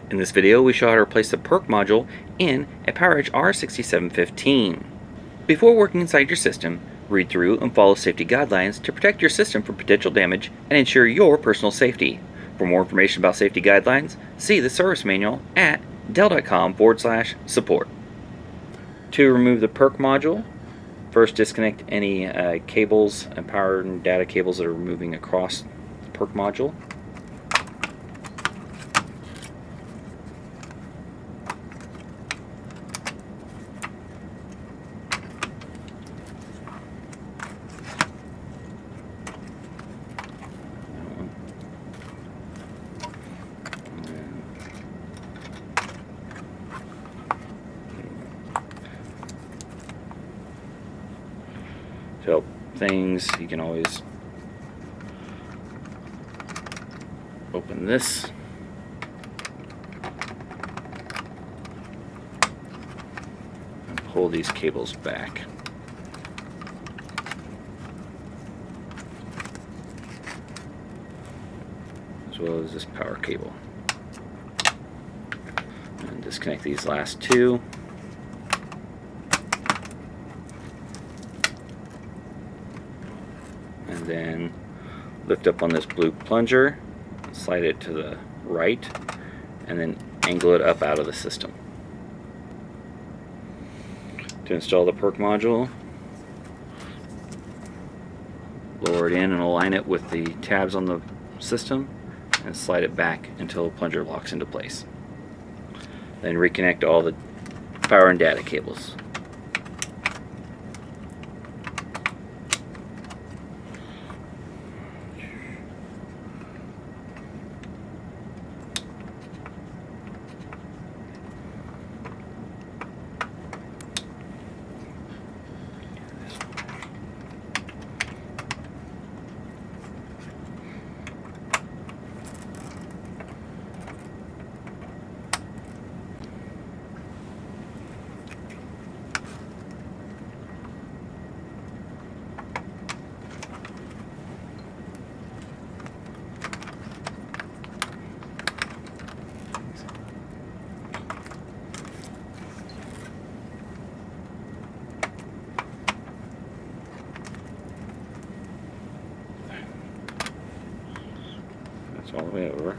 In this video, we show how to replace the PERC module in a PowerEdge R6715. Before working inside your system, read through and follow safety guidelines to protect your system from potential damage and ensure your personal safety. For more information about safety guidelines, see the service manual at dell.com/support. To remove the PERC module, first disconnect any cables and power and data cables that are moving across the PERC module. To help things, you can always open this and pull these cables back. As well as this power cable. And disconnect these last two. And then lift up on this blue plunger, slide it to the right, and then angle it up out of the system. To install the PERC module, lower it in and align it with the tabs on the system and slide it back until the plunger locks into place. Then reconnect all the power and data cables. All the way over.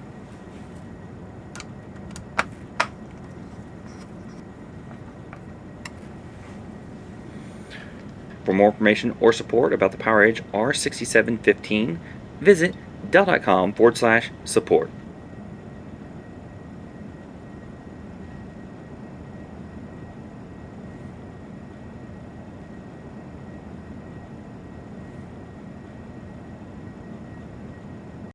For more information or support about the PowerEdge R6715, visit dell.com/support.